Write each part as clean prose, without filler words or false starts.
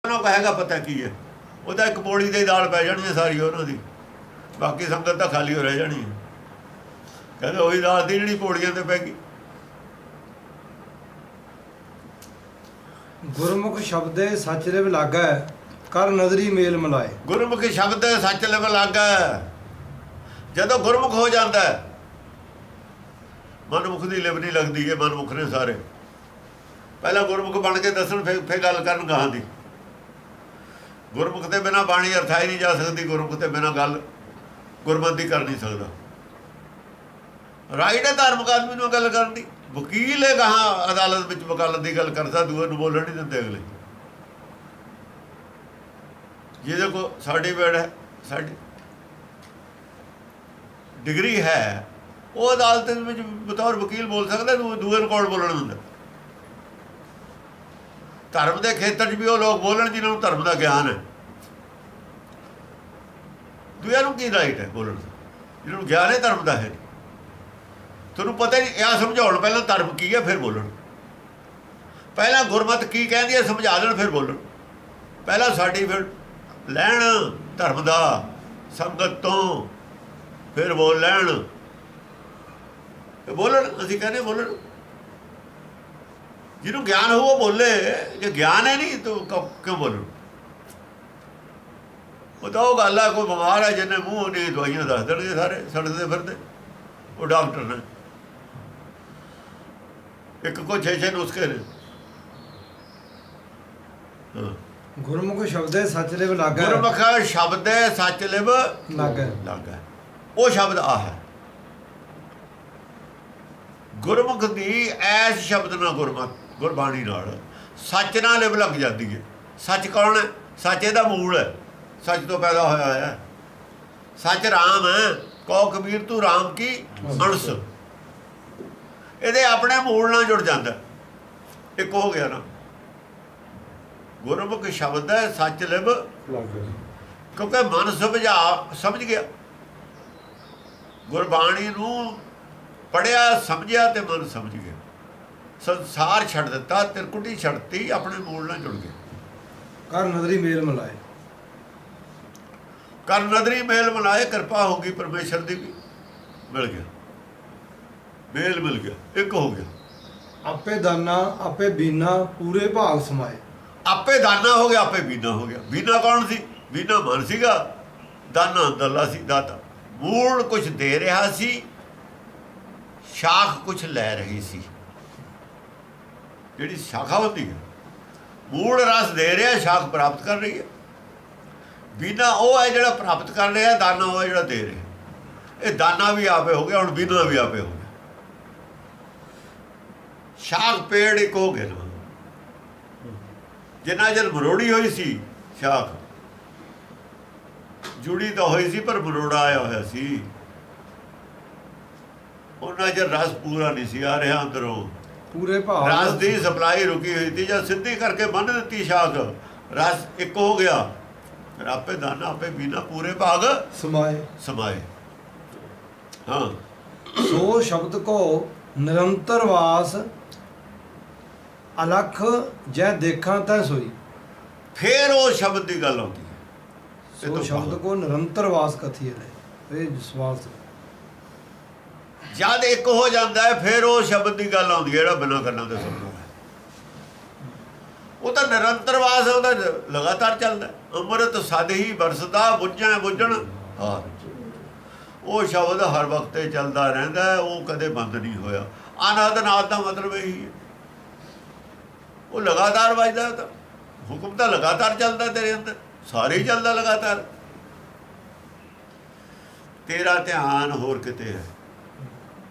ਨੂੰ ਕਹੇਗਾ ਪਤਾ ਕੀ ਹੈ, ਉਹਦਾ ਇੱਕ ਪੌੜੀ ਦੀ ਦਾਲ ਪੈ ਜਾਣੀ ਹੈ ਸਾਰੀ ਉਹਨਾਂ ਦੀ, ਬਾਕੀ ਸੰਗਤ ਤਾਂ ਖਾਲੀ ਹੋ ਰਹਿ ਜਾਣੀ ਹੈ। ਕਹਿੰਦੇ ਉਹੀ ਦਾਲ ਦੀ ਜਿਹੜੀ ਪੌੜੀਆਂ ਤੇ ਪੈ ਗਈ। ਗੁਰਮੁਖ ਸ਼ਬਦੇ ਸੱਚ ਲਿਵ ਲਾਗੈ, ਕਰ ਨਦਰੀ ਮੇਲ ਮਿਲਾਏ। ਗੁਰਮੁਖੀ ਸ਼ਬਦ ਸੱਚ ਲਿਵ ਲਾਗੈ, ਜਦੋਂ ਗੁਰਮੁਖ ਹੋ ਜਾਂਦਾ ਮਨਮੁਖ ਦੀ ਲਿਵ ਨਹੀਂ ਲੱਗਦੀ। ਇਹ ਮਨਮੁਖ ਨੇ ਸਾਰੇ, ਪਹਿਲਾਂ ਗੁਰਮੁਖ ਬਣ ਕੇ ਦੱਸਣ, ਫਿਰ ਗੱਲ ਕਰਨ ਗਾਹਾਂ ਦੀ। ਗੁਰਮੁਖ ਦੇ ਬਿਨਾਂ ਬਾਣੀ ਅਰਥਾਈ ਨਹੀਂ ਜਾ ਸਕਦੀ, ਗੁਰਮੁਖ ਦੇ ਬਿਨਾਂ ਗੱਲ ਗੁਰਮਤਿ ਕਰ ਨਹੀਂ ਸਕਦਾ। ਰਾਈਟ ਹੈ ਧਾਰਮਿਕ ਆਦਮੀ ਨੂੰ ਗੱਲ ਕਰਨ ਦੀ, ਵਕੀਲ ਹੈ ਗਾਹਾਂ ਅਦਾਲਤ ਵਿੱਚ ਵਕਾਲਤ ਦੀ ਗੱਲ ਕਰਦਾ, ਦੂਏ ਨੂੰ ਬੋਲਣ ਨਹੀਂ ਦਿੰਦੇ ਅਗਲੇ। ਜਿਹਦੇ ਕੋਲ ਸਰਟੀਫਿਕੇਟ ਹੈ, ਸਾਡੀ ਡਿਗਰੀ ਹੈ, ਉਹ ਅਦਾਲਤ ਵਿੱਚ ਬਤੌਰ ਵਕੀਲ ਬੋਲ ਸਕਦਾ, ਦੂਏ ਨੂੰ ਕੌਣ ਬੋਲਣ ਦਿੰਦਾ। ਧਰਮ ਦੇ ਖੇਤਰ 'ਚ ਵੀ ਉਹ ਲੋਕ ਬੋਲਣ ਜਿਹਨਾਂ ਨੂੰ ਧਰਮ ਦਾ ਗਿਆਨ ਹੈ। ਦੂਜਿਆਂ ਨੂੰ ਕੀ ਰਾਈਟ ਹੈ ਬੋਲਣ ਦਾ, ਜਿਹਨਾਂ ਨੂੰ ਗਿਆਨ ਹੈ ਧਰਮ ਦਾ ਹੈ। ਤੁਹਾਨੂੰ ਪਤਾ ਨਹੀਂ, ਇਹ ਸਮਝਾਉਣ ਪਹਿਲਾਂ ਧਰਮ ਕੀ ਹੈ ਫਿਰ ਬੋਲਣ, ਪਹਿਲਾਂ ਗੁਰਮਤਿ ਕੀ ਕਹਿੰਦੀ ਹੈ ਸਮਝਾ ਦੇਣ ਫਿਰ ਬੋਲਣ। ਪਹਿਲਾਂ ਸਰਟੀਫਿਕੇਟ ਲੈਣ ਧਰਮ ਦਾ ਸੰਗਤ ਤੋਂ, ਫਿਰ ਬੋਲ ਲੈਣ। ਬੋਲਣ ਅਸੀਂ ਕਹਿੰਦੇ ਬੋਲਣ, ਜਿਹਨੂੰ ਗਿਆਨ ਹੋ ਉਹ ਬੋਲੇ। ਜੇ ਗਿਆਨ ਹੈ ਨਹੀਂ ਤਾਂ ਕਿਉਂ ਬੋਲਣ। ਉਹ ਤਾਂ ਉਹ ਗੱਲ ਹੈ, ਕੋਈ ਬਿਮਾਰ ਹੈ ਜਿਹਨੇ ਮੂੰਹ ਨਹੀਂ ਦਵਾਈਆਂ ਦੱਸ ਦੇਣਗੇ ਸਾਰੇ ਸੜਦੇ ਫਿਰਦੇ, ਉਹ ਡਾਕਟਰ ਨੇ। ਇੱਕ ਕੋ 6 ਨੁਸਖੇ ਨੇ। ਗੁਰਮੁਖ ਸ਼ਬਦੇ ਸੱਚ ਲਿਵ ਲਾਗੈ, ਗੁਰਮੁਖ ਸ਼ਬਦੇ ਸੱਚ ਲਿਵ ਲਾਗੈ। ਉਹ ਸ਼ਬਦ ਆ ਹੈ ਗੁਰਮੁਖ ਦੀ। ਐਸ ਸ਼ਬਦ ਨਾਲ ਗੁਰਬਾਣੀ ਨਾਲ ਸੱਚ ਨਾਲ ਲਿਵ ਲੱਗ ਜਾਂਦੀ ਹੈ। ਸੱਚ ਕੌਣ ਹੈ? ਸੱਚ ਇਹਦਾ ਮੂਲ ਹੈ, ਸੱਚ ਤੋਂ ਪੈਦਾ ਹੋਇਆ ਹੈ। ਸੱਚ ਰਾਮ ਹੈ, ਕਹੋ ਕਬੀਰ ਤੂੰ ਰਾਮ ਕੀ ਅੰਸ਼। ਇਹਦੇ ਆਪਣੇ ਮੂਲ ਨਾਲ ਜੁੜ ਜਾਂਦਾ, ਇੱਕ ਹੋ ਗਿਆ ਨਾ। ਗੁਰਮੁਖ ਸ਼ਬਦ ਹੈ ਸੱਚ ਲਿਵ, ਕਿਉਂਕਿ ਮਨ ਸਮਝ ਗਿਆ ਗੁਰਬਾਣੀ ਨੂੰ, ਪੜ੍ਹਿਆ ਸਮਝਿਆ ਤੇ ਮਨ ਸਮਝ ਗਿਆ। ਸੰਸਾਰ ਛੱਡ ਦਿੱਤਾ, ਤਿਰਕੁਟੀ ਛੱਡਤੀ, ਆਪਣੇ ਮੂਲ ਨਾਲ ਜੁੜ ਗਿਆ। ਕਰ ਨਦਰੀ ਮੇਲ ਮਿਲਾਏ, ਕਰ ਨਦਰੀ ਮੇਲ ਮਿਲਾਏ। ਕਿਰਪਾ ਹੋ ਗਈ ਪਰਮੇਸ਼ਰ ਦੀ ਵੀ, ਮਿਲ ਗਿਆ ਮੇਲ, ਮਿਲ ਗਿਆ, ਇੱਕ ਹੋ ਗਿਆ। ਆਪੇ ਦਾਨਾ ਆਪੇ ਬੀਨਾ ਪੂਰੇ ਭਾਗ ਸਮਾਏ। ਆਪੇ ਦਾਨਾ ਹੋ ਗਿਆ, ਆਪੇ ਬੀਨਾ ਹੋ ਗਿਆ। ਬੀਨਾ ਕੌਣ ਸੀ? ਬੀਨਾ ਮਨ ਸੀਗਾ, ਦਾਨਾ ਅੰਦਰਲਾ ਸੀ ਦਾਤਾ। ਮੂਲ ਕੁਛ ਦੇ ਰਿਹਾ ਸੀ, ਸ਼ਾਖ ਕੁਛ ਲੈ ਰਹੀ ਸੀ। ਜਿਹੜੀ ਸ਼ਾਖਾ ਹੁੰਦੀ ਹੈ, ਮੂਲ ਰਸ ਦੇ ਰਿਹਾ, ਸ਼ਾਖ ਪ੍ਰਾਪਤ ਕਰ ਰਹੀ ਹੈ। ਬੀਨਾ ਉਹ ਹੈ ਜਿਹੜਾ ਪ੍ਰਾਪਤ ਕਰ ਰਿਹਾ, ਦਾਨਾ ਉਹ ਹੈ ਜਿਹੜਾ ਦੇ ਰਿਹਾ। ਇਹ ਦਾਨਾ ਵੀ ਆਪੇ ਹੋ ਗਿਆ, ਹੁਣ ਬੀਨਾ ਵੀ ਆਪੇ ਹੋ ਗਿਆ। ਸ਼ਾਖ ਪੇੜ ਇੱਕ ਹੋ ਗਏ ਨਾ। ਜਿੰਨਾ ਚਿਰ ਮਰੋੜੀ ਹੋਈ ਸੀ ਸ਼ਾਖ, ਜੁੜੀ ਤਾਂ ਹੋਈ ਸੀ ਪਰ ਮਰੋੜਾ ਆਇਆ ਹੋਇਆ ਸੀ। ਉਹਨਾਂ ਚਿਰ ਰਸ ਪੂਰਾ ਨਹੀਂ ਸੀ ਆ ਰਿਹਾ ਅੰਦਰੋਂ। ਪੂਰੇ ਭਾਗ ਰਸ ਦੀ ਸਪਲਾਈ ਰੁਕੀ ਹੋਈ ਸੀ। ਜਦ ਸਿੱਧੀ ਕਰਕੇ ਬੰਨ੍ਹ ਦਿੱਤੀ ਸ਼ਾਖ, ਰਸ ਇੱਕ ਹੋ ਗਿਆ। ਫਿਰ ਆਪੇ ਦਾਨਾ ਆਪੇ ਬੀਨਾ ਪੂਰੇ ਭਾਗ ਸਮਾਏ। ਹਾਂ, ਸੋ ਸ਼ਬਦ ਕੋ ਨਿਰੰਤਰ ਵਾਸ, ਅਲਖ ਜੈ ਦੇਖਾਂ ਤੈ ਸੋਈ। ਫਿਰ ਉਹ ਸ਼ਬਦ ਦੀ ਗੱਲ ਆਉਂਦੀ ਹੈ। ਸੋ ਸ਼ਬਦ ਕੋ ਨਿਰੰਤਰ ਵਾਸ ਕਥੀ ਹੈ। ਇਹ ਵਿਸ਼ਵਾਸ ਜਦ ਇੱਕ ਹੋ ਜਾਂਦਾ ਹੈ, ਫਿਰ ਉਹ ਸ਼ਬਦ ਦੀ ਗੱਲ ਆਉਂਦੀ ਹੈ ਜਿਹੜਾ ਬਿਨਾਂ ਕੰਨਾਂ ਤੋਂ ਸੁਣਦਾ ਹੈ। ਉਹ ਤਾਂ ਨਿਰੰਤਰ ਵਾਸ, ਉਹਦਾ ਲਗਾਤਾਰ ਚੱਲਦਾ। ਅੰਮ੍ਰਿਤ ਸਦ ਹੀ ਵਰਸਦਾ, ਬੁੱਝਾਂ ਬੁੱਝਣ ਹਾਰ। ਉਹ ਸ਼ਬਦ ਹਰ ਵਕਤ ਚੱਲਦਾ ਰਹਿੰਦਾ, ਉਹ ਕਦੇ ਬੰਦ ਨਹੀਂ ਹੋਇਆ। ਅਨਾਦ ਨਾਦ ਦਾ ਮਤਲਬ ਇਹੀ ਹੈ, ਉਹ ਲਗਾਤਾਰ ਵੱਜਦਾ। ਤਾਂ ਹੁਕਮ ਤਾਂ ਲਗਾਤਾਰ ਚੱਲਦਾ ਤੇਰੇ ਅੰਦਰ, ਸਾਰੇ ਹੀ ਚੱਲਦਾ ਲਗਾਤਾਰ। ਤੇਰਾ ਧਿਆਨ ਹੋਰ ਕਿਤੇ ਹੈ,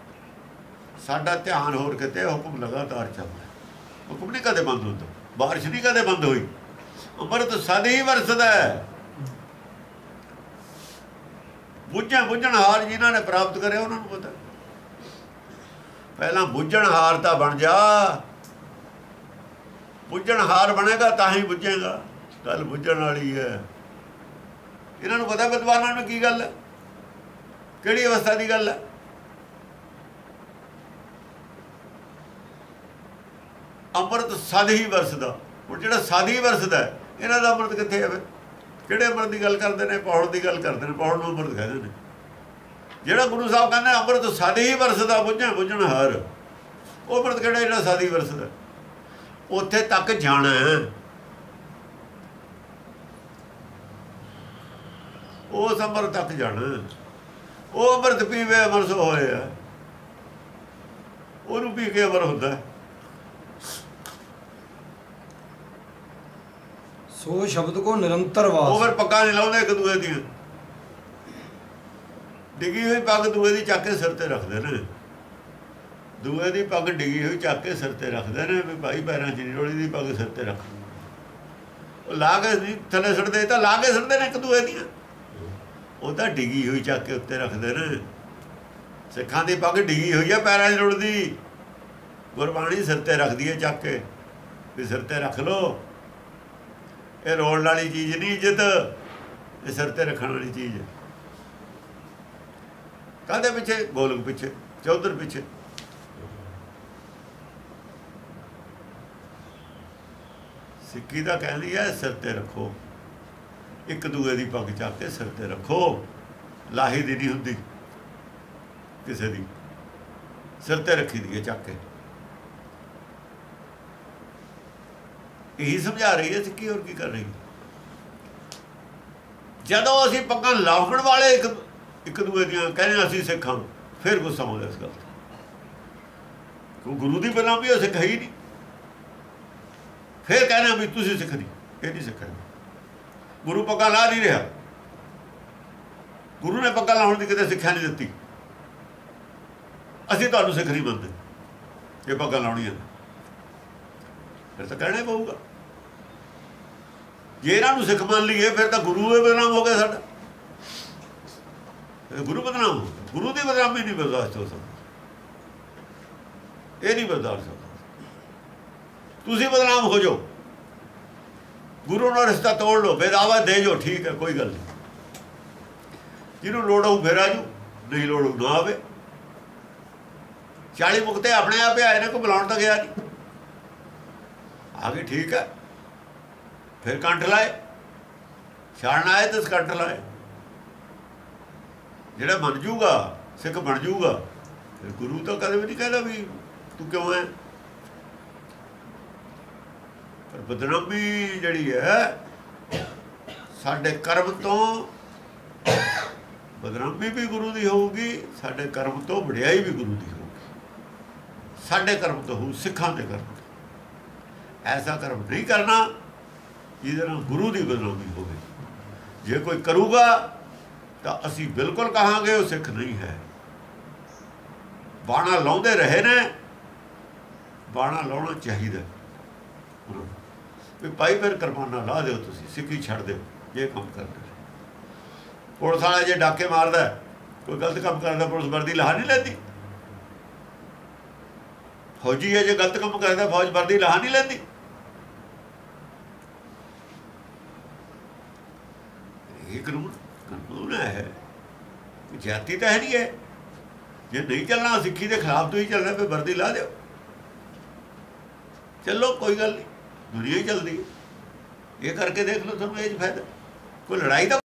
ਸਾਡਾ ਧਿਆਨ ਹੋਰ ਕਿਤੇ। ਹੁਕਮ ਲਗਾਤਾਰ ਚੱਲਦਾ, ਹੁਕਮ ਨਹੀਂ ਕਦੇ ਬੰਦ ਹੁੰਦਾ। ਬਾਰਿਸ਼ ਨਹੀਂ ਕਦੇ ਬੰਦ ਹੋਈ। ਅੰਮ੍ਰਿਤ ਸਦ ਹੀ ਵਰਸਦਾ ਹੈ। ਬੁੱਝਣ ਹਾਰ ਜਿਨ੍ਹਾਂ ਨੇ ਪ੍ਰਾਪਤ ਕਰਿਆ ਉਹਨਾਂ ਨੂੰ ਪਤਾ। ਪਹਿਲਾਂ ਬੁੱਝਣ ਹਾਰ ਤਾਂ ਬਣ ਜਾ, ਬੁੱਝਣ ਹਾਰ ਬਣੇਗਾ ਤਾਂ ਹੀ ਬੁੱਝੇਗਾ। ਗੱਲ ਬੁੱਝਣ ਵਾਲੀ ਹੈ। ਇਹਨਾਂ ਨੂੰ ਪਤਾ ਵਿਦਵਾਨਾਂ ਨੂੰ ਕੀ ਗੱਲ ਹੈ, ਕਿਹੜੀ ਅਵਸਥਾ ਦੀ ਗੱਲ ਹੈ। ਅੰਮ੍ਰਿਤ ਸਦ ਹੀ ਵਰਸਦਾ। ਹੁਣ ਜਿਹੜਾ ਸਦ ਹੀ ਵਰਸਦਾ, ਇਹਨਾਂ ਦਾ ਅੰਮ੍ਰਿਤ ਕਿੱਥੇ ਹੈ? ਫਿਰ ਕਿਹੜੇ ਅੰਮ੍ਰਿਤ ਦੀ ਗੱਲ ਕਰਦੇ ਨੇ? ਪੌੜ ਦੀ ਗੱਲ ਕਰਦੇ ਨੇ, ਪੌੜ ਨੂੰ ਅੰਮ੍ਰਿਤ ਕਹਿੰਦੇ ਨੇ। ਜਿਹੜਾ ਗੁਰੂ ਸਾਹਿਬ ਕਹਿੰਦੇ ਅੰਮ੍ਰਿਤ ਸਾਦੀ ਹੀ ਵਰਸਦਾ ਬੁੱਝਣ ਹਾਰ, ਉਹ ਅੰਮ੍ਰਿਤ ਕਿਹੜਾ ਜਿਹੜਾ ਸਾਦੀ ਵਰਸਦਾ? ਉੱਥੇ ਤੱਕ ਜਾਣਾ, ਉਸ ਅੰਮ੍ਰਿਤ ਤੱਕ ਜਾਣਾ। ਉਹ ਅੰਮ੍ਰਿਤ ਪੀਵੇ ਅਮਰ ਸੋ ਹੋਏ ਆ, ਉਹਨੂੰ ਪੀ ਕੇ ਅਮਰ ਹੁੰਦਾ। ਸੋ ਸ਼ਬਦ ਕੋ ਨਿਰੰਤਰ ਵਾਸ। ਉਹ ਫਿਰ ਪੱਗਾਂ ਨਹੀਂ ਲਾਉਂਦੇ ਇੱਕ ਦੂਏ ਦੀਆਂ, ਡਿੱਗੀ ਹੋਈ ਪੱਗ ਦੂਏ ਦੀ ਚੱਕ ਕੇ ਸਿਰ ਤੇ ਰੱਖਦੇ ਨੇ। ਦੂਏ ਦੀ ਪੱਗ ਡਿੱਗੀ ਹੋਈ ਚੱਕ ਕੇ ਸਿਰ ਤੇ ਰੱਖਦੇ ਨੇ ਵੀ ਭਾਈ ਪੈਰਾਂ 'ਚ ਨਹੀਂ ਰੋਲੀ ਦੀ ਪੱਗ ਸਿਰ ਤੇ ਰੱਖ। ਉਹ ਲਾ ਕੇ ਨਹੀਂ ਥੱਲੇ ਸੁੱਟਦੇ, ਤਾਂ ਲਾ ਕੇ ਸੁੱਟਦੇ ਨੇ ਇੱਕ ਦੂਏ ਦੀਆਂ। ਉਹ ਤਾਂ ਡਿੱਗੀ ਹੋਈ ਚੱਕ ਕੇ ਉੱਤੇ ਰੱਖਦੇ ਨੇ। ਸਿੱਖਾਂ ਦੀ ਪੱਗ ਡਿੱਗੀ ਹੋਈ ਆ, ਪੈਰਾਂ 'ਚ ਰੁੜਦੀ। ਗੁਰਬਾਣੀ ਸਿਰ ਤੇ ਰੱਖਦੀ ਹੈ ਚੱਕ ਕੇ ਵੀ ਸਿਰ ਤੇ ਰੱਖ ਲਓ। ਇਹ ਰੋਣ ਵਾਲੀ ਚੀਜ਼ ਨਹੀਂ ਇੱਜ਼ਤ, ਇਹ ਸਿਰ ਤੇ ਰੱਖਣ ਵਾਲੀ ਚੀਜ਼ ਹੈ। ਕਾਹਦੇ ਪਿੱਛੇ? ਗੋਲਕ ਪਿੱਛੇ, ਚੌਧਰ ਪਿੱਛੇ। ਸਿੱਖੀ ਦਾ ਕਹਿੰਦੀ ਹੈ ਸਿਰ ਤੇ ਰੱਖੋ, ਇੱਕ ਦੂਏ ਦੀ ਪੱਗ ਚੱਕ ਕੇ ਸਿਰ ਤੇ ਰੱਖੋ। ਲਾਹੀ ਦੀ ਨਹੀਂ ਹੁੰਦੀ ਕਿਸੇ ਦੀ, ਸਿਰ ਤੇ ਰੱਖੀ ਦੀ ਹੈ ਚੱਕ ਕੇ। ਇਹੀ ਸਮਝਾ ਰਹੀ ਹੈ ਸਿੱਖੀ, ਹੋਰ ਕੀ ਕਰ ਰਹੀ ਹੈ? ਜਦੋਂ ਅਸੀਂ ਪੱਗਾਂ ਲਾਉਣ ਵਾਲੇ ਇੱਕ ਦੂਏ ਦੀਆਂ ਕਹਿੰਦੇ ਅਸੀਂ ਸਿੱਖਾਂ, ਫਿਰ ਗੁੱਸਾ ਆਉਂਦਾ ਇਸ ਗੱਲ ਤੇ। ਗੁਰੂ ਦੀ ਬਦਨਾਮੀ ਉਹ ਸਿੱਖ ਹੀ ਨਹੀਂ। ਫਿਰ ਕਹਿੰਦੇ ਵੀ ਤੁਸੀਂ ਸਿੱਖ ਨਹੀਂ, ਇਹ ਨਹੀਂ ਸਿੱਖ। ਗੁਰੂ ਪੱਗਾਂ ਲਾ ਨਹੀਂ ਰਿਹਾ, ਗੁਰੂ ਨੇ ਪੱਗਾਂ ਲਾਉਣ ਦੀ ਕਿਤੇ ਸਿੱਖਿਆ ਨਹੀਂ ਦਿੱਤੀ। ਅਸੀਂ ਤੁਹਾਨੂੰ ਸਿੱਖ ਨਹੀਂ ਮੰਨਦੇ, ਇਹ ਪੱਗਾਂ ਲਾਉਣੀਆਂ ਫਿਰ ਤਾਂ ਕਹਿਣਾ ਹੀ ਪਊਗਾ। ਜੇ ਇਹਨਾਂ ਨੂੰ ਸਿੱਖ ਮੰਨ ਲਈਏ ਫਿਰ ਤਾਂ ਗੁਰੂ ਹੀ ਬਦਨਾਮ ਹੋ ਗਿਆ ਸਾਡਾ। ਗੁਰੂ ਬਦਨਾਮ ਹੋ ਗਿਆ, ਗੁਰੂ ਦੀ ਬਦਨਾਮੀ ਨਹੀਂ ਬਰਦਾਸ਼ਤ ਹੋ ਸਕਦੀ, ਇਹ ਨਹੀਂ ਬਰਦਾਸ਼ਤ ਹੋ ਸਕਦਾ। ਤੁਸੀਂ ਬਦਨਾਮ ਹੋ ਜਾਓ, ਗੁਰੂ ਨਾਲ ਰਿਸ਼ਤਾ ਤੋੜ ਲਓ, ਬੇਦਾਵਾ ਦੇ ਜਾਓ, ਠੀਕ ਹੈ, ਕੋਈ ਗੱਲ ਨਹੀਂ। ਜਿਹਨੂੰ ਲੋੜ ਆਊ ਫਿਰ ਆਜੂ, ਨਹੀਂ ਲੋੜ ਨਾ ਆਵੇ। 40 ਮੁਕਤੇ ਆਪਣੇ ਆਪ ਆਏ ਨੇ, ਕੋਈ ਬੁਲਾਉਣ ਤਾਂ ਗਿਆ ਨਹੀਂ। ਆ ਗਏ ਠੀਕ ਹੈ, ਫਿਰ ਕੰਠ ਲਾਏ। ਛਾੜਨ ਆਏ ਤਾਂ ਕੰਠ ਲਾਏ। ਜਿਹੜਾ ਬਣ ਜੂਗਾ ਸਿੱਖ ਬਣ ਜੂਗਾ। ਫਿਰ ਗੁਰੂ ਤਾਂ ਕਦੇ ਵੀ ਨਹੀਂ ਕਹਿੰਦਾ ਵੀ ਤੂੰ ਕਿਉਂ ਹੈ। ਪਰ ਬਦਨਾਮੀ ਜਿਹੜੀ ਹੈ ਸਾਡੇ ਕਰਮ ਤੋਂ, ਬਦਨਾਮੀ ਵੀ ਗੁਰੂ ਦੀ ਹੋਊਗੀ, ਸਾਡੇ ਕਰਮ ਤੋਂ ਵਡਿਆਈ ਵੀ ਗੁਰੂ ਦੀ ਹੋਊਗੀ। ਸਾਡੇ ਕਰਮ ਤੋਂ ਹੋਊ, ਸਿੱਖਾਂ ਦੇ ਕਰਮ ਤੋਂ। ਐਸਾ ਕਰਮ ਨਹੀਂ ਕਰਨਾ ਜਿਹਦੇ ਨਾਲ ਗੁਰੂ ਦੀ ਬਦਨਾਮੀ ਹੋਵੇ। ਜੇ ਕੋਈ ਕਰੂਗਾ ਤਾਂ ਅਸੀਂ ਬਿਲਕੁਲ ਕਹਾਂਗੇ ਉਹ ਸਿੱਖ ਨਹੀਂ ਹੈ। ਬਾਣਾ ਲਾਉਂਦੇ ਰਹੇ ਨੇ, ਬਾਣਾ ਲਾਉਣਾ ਚਾਹੀਦਾ ਵੀ ਭਾਈ ਫਿਰ ਕੁਰਬਾਨਾ ਲਾ ਦਿਓ, ਤੁਸੀਂ ਸਿੱਖੀ ਛੱਡ ਦਿਓ ਜੇ ਕੰਮ ਕਰਦੇ। ਪੁਲਿਸ ਵਾਲਾ ਜੇ ਡਾਕੇ ਮਾਰਦਾ, ਕੋਈ ਗਲਤ ਕੰਮ ਕਰਦਾ, ਪੁਲਿਸ ਵਰਦੀ ਲਾਹ ਨਹੀਂ ਲੈਂਦੀ। ਫੌਜੀ ਹੈ ਜੇ ਗਲਤ ਕੰਮ ਕਰਦਾ, ਫੌਜ ਵਰਦੀ ਲਾਹ ਨਹੀਂ ਲੈਂਦੀ। ਇਹ ਕਾਨੂੰਨ ਹੈ, ਜਾਤੀ ਤਾਂ ਹੈ ਨਹੀਂ ਹੈ। ਜੇ ਨਹੀਂ ਚੱਲਣਾ ਸਿੱਖੀ ਦੇ ਖਿਲਾਫ ਤੋਂ ਹੀ ਚੱਲਣਾ, ਫਿਰ ਵਰਦੀ ਲਾ ਦਿਓ, ਚੱਲੋ, ਕੋਈ ਗੱਲ ਨਹੀਂ, ਦੁਨੀਆ ਹੀ ਚੱਲਦੀ। ਇਹ ਕਰਕੇ ਦੇਖ ਲਓ, ਤੁਹਾਨੂੰ ਇਹ 'ਚ ਫਾਇਦਾ। ਕੋਈ ਲੜਾਈ ਦਾ